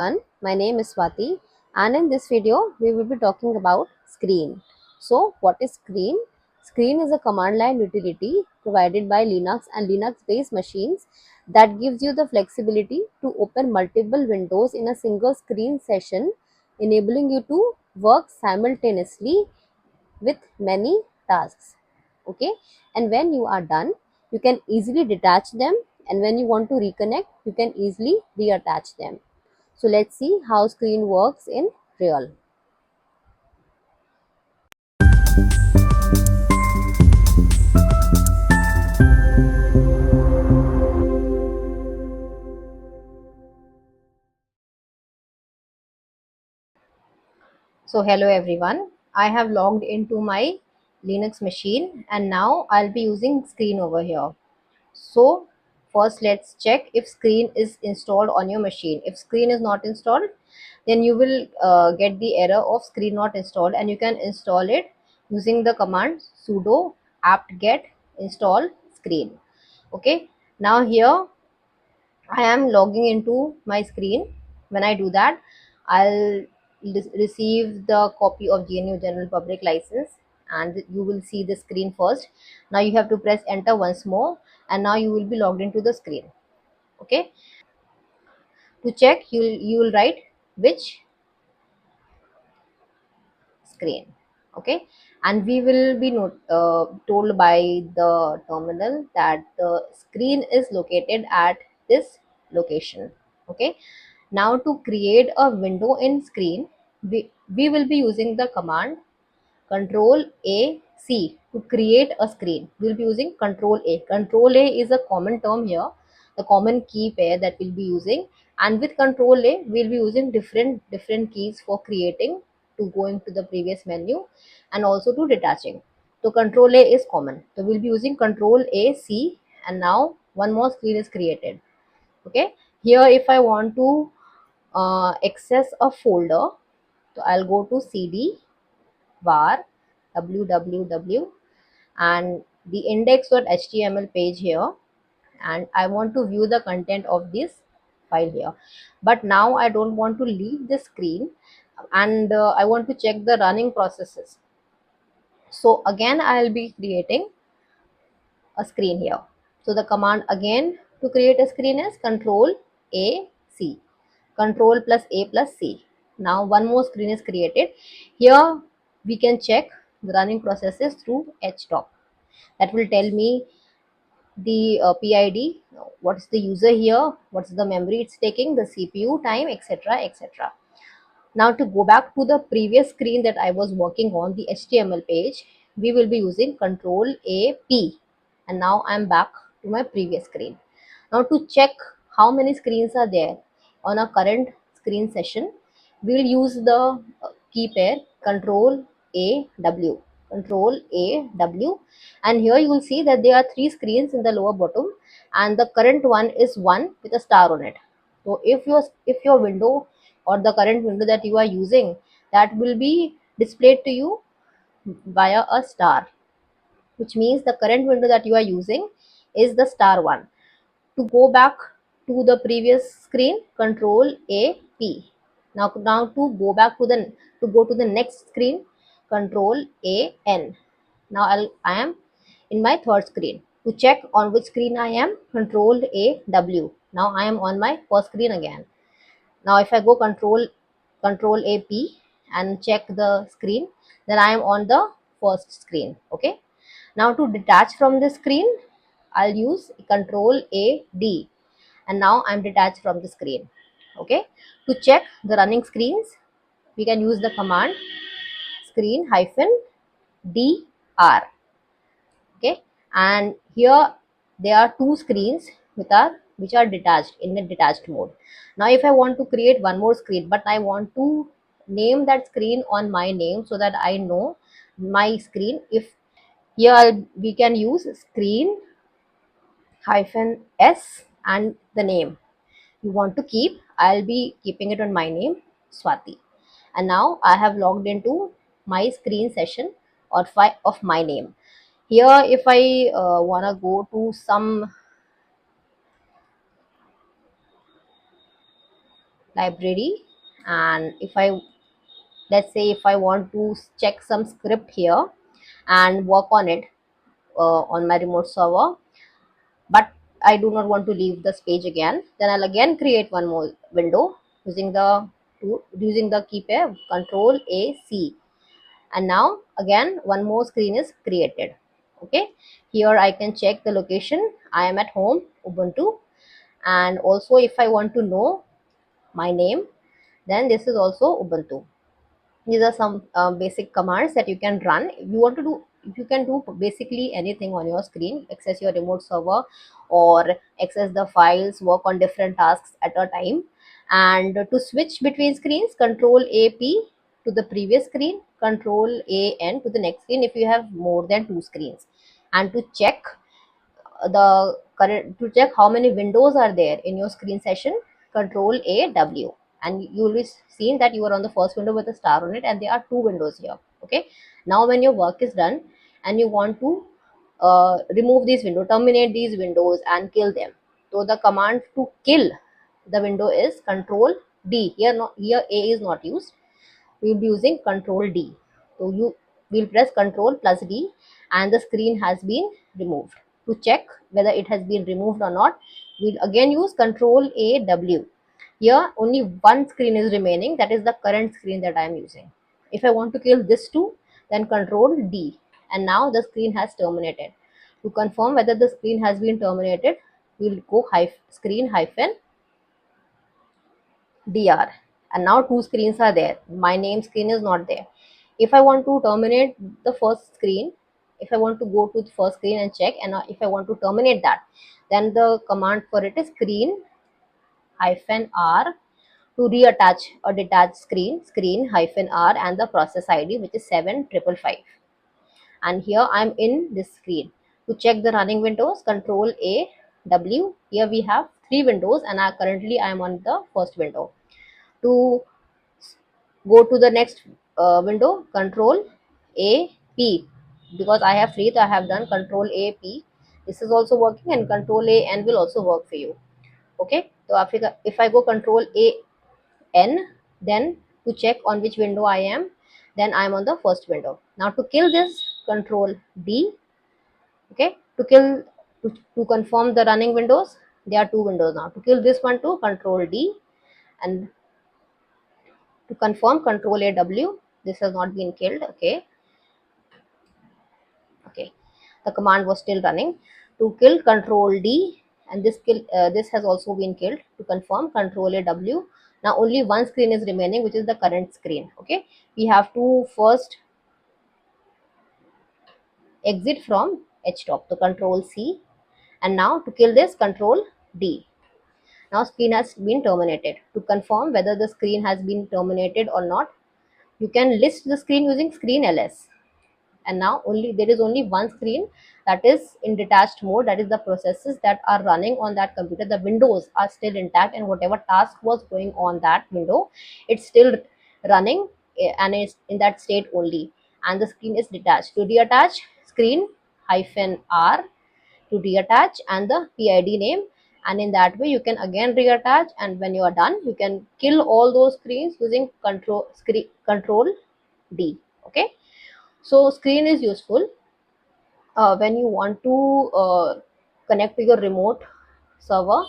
My name is Swati, and in this video we will be talking about screen. So what is screen? Screen is a command line utility provided by Linux and Linux based machines that gives you the flexibility to open multiple windows in a single screen session, enabling you to work simultaneously with many tasks. Okay, and when you are done, you can easily detach them, and when you want to reconnect, you can easily reattach them. So let's see how screen works in real. So hello everyone, I have logged into my Linux machine and now I'll be using screen over here. So first let's check if screen is installed on your machine. If screen is not installed, then you will get the error of screen not installed, and you can install it using the command sudo apt-get install screen. Okay, now here I am logging into my screen. When I do that, I'll receive the copy of GNU General Public License, and you will see the screen first. Now you have to press enter once more, and now you will be logged into the screen. Okay. To check, you will write which screen. Okay, and we will be told by the terminal that the screen is located at this location. Okay, now to create a window in screen, we will be using the command Control A C to create a screen. We'll be using Control A. Control A is a common term here, the common key pair that we'll be using. And with Control A, we'll be using different keys for creating, to going to the previous menu, and also to detaching. So Control A is common. So we'll be using Control A C, and now one more screen is created. Okay. Here, if I want to access a folder, so I'll go to CD var www and the index.html page here, and I want to view the content of this file here. But now I don't want to leave the screen, and I want to check the running processes. So again I'll be creating a screen here. So the command again to create a screen is Control A C. Control plus A plus C. Now one more screen is created. Here we can check the running processes through htop. That will tell me the PID, what's the user here, what's the memory it's taking, the CPU time, etc. etc. Now to go back to the previous screen that I was working on, the HTML page, we will be using Control A P, and now I'm back to my previous screen. Now to check how many screens are there on a current screen session, we will use the key pair Control A W. Control A W, and here you will see that there are three screens in the lower bottom, and the current one is one with a star on it. So if your window or the current window that you are using, that will be displayed to you via a star, which means the current window that you are using is the star one. To go back to the previous screen, Control A P. Now to go back to go to the next screen, Control A N. Now I am in my third screen. To check on which screen I am, Control A W. Now I am on my first screen again. Now if I go control AP and check the screen, then I am on the first screen. Okay, now to detach from the screen, I'll use Control A D, and now I'm detached from the screen. Okay, to check the running screens, we can use the command screen hyphen dr. Okay, and here there are two screens which are detached in the detached mode. Now if I want to create one more screen, but I want to name that screen on my name so that I know my screen, if here we can use screen hyphen s and the name you want to keep, I'll be keeping it on my name, Swati. And now I have logged into my screen session or of my name. Here if I want to go to some, library, and if I, let's say if I want to check some script here and work on it on my remote server, but I do not want to leave this page again, then I'll again create one more window using the key pair Control A C, and now again one more screen is created. Okay, here I can check the location. I am at home, Ubuntu, and also if I want to know my name, then this is also Ubuntu. These are some basic commands that you can run if you want to do. You can do basically anything on your screen, access your remote server or access the files, work on different tasks at a time. And to switch between screens, Control A P to the previous screen, Control A N to the next screen if you have more than two screens. And to check the current, to check how many windows are there in your screen session, Control A W, and you will be seeing that you are on the first window with a star on it, and there are two windows here. Okay, now when your work is done and you want to remove these windows, terminate these windows and kill them, so the command to kill the window is Control D. Here, not here, A is not used. We will be using Control D. So you will press Control plus D and the screen has been removed. To check whether it has been removed or not, we'll again use Control A W. Here only one screen is remaining, that is the current screen that I am using. If I want to kill this too, then Control D, and now the screen has terminated. To confirm whether the screen has been terminated, we'll go screen hyphen DR, and now two screens are there. My name screen is not there. If I want to terminate the first screen, if I want to go to the first screen and check, and if I want to terminate that, then the command for it is screen hyphen R to reattach a detached screen hyphen R and the process ID, which is 7555. And here I'm in this screen. To check the running windows, Control A W. Here we have three windows, and currently I am on the first window. To go to the next window, Control A P, because I have three, so I have done Control A P. This is also working, and Control A N will also work for you. Okay, so if I go Control A N, then to check on which window I am, then I am on the first window. Now to kill this, Control D. Okay, to confirm the running windows, there are two windows now. To kill this one too, Control D, and to confirm, Control A W. This has not been killed. Okay, okay, the command was still running. To kill, Control D, and this has also been killed. To confirm, Control A W. Now only one screen is remaining, which is the current screen. Okay, we have to first exit from htop, to Control C, and now to kill this, Control D. Now screen has been terminated. To confirm whether the screen has been terminated or not, you can list the screen using screen ls, and now only there is only one screen that is in detached mode, that is the processes that are running on that computer, the windows are still intact, and whatever task was going on that window, it's still running, and it's in that state only, and the screen is detached. To reattach, screen hyphen R to reattach and the PID name, and in that way you can again reattach, and when you are done you can kill all those screens using control D. Okay, so screen is useful when you want to connect to your remote server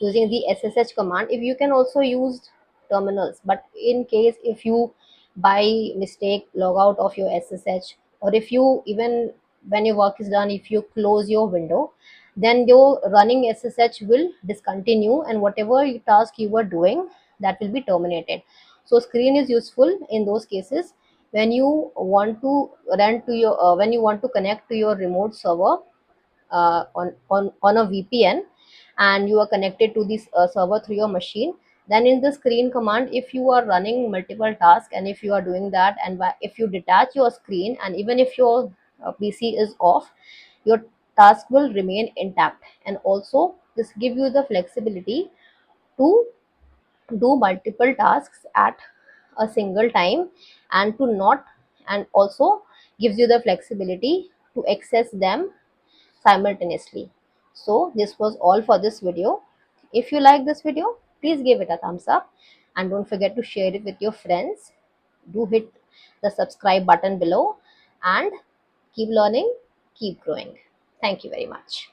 using the SSH command. If you can also use terminals, but in case if you by mistake log out of your SSH, or if you even when your work is done, if you close your window, then your running SSH will discontinue, and whatever task you were doing, that will be terminated. So screen is useful in those cases when you want to run to your when you want to connect to your remote server on a VPN, and you are connected to this server through your machine. Then in the screen command, if you are running multiple tasks, and if you are doing that, and if you detach your screen, and even if your PC is off, your task will remain intact. And also this give you the flexibility to do multiple tasks at a single time, and to not, and also gives you the flexibility to access them simultaneously. So this was all for this video. If you like this video, please give it a thumbs up, and don't forget to share it with your friends. Do hit the subscribe button below, and keep learning, keep growing. Thank you very much.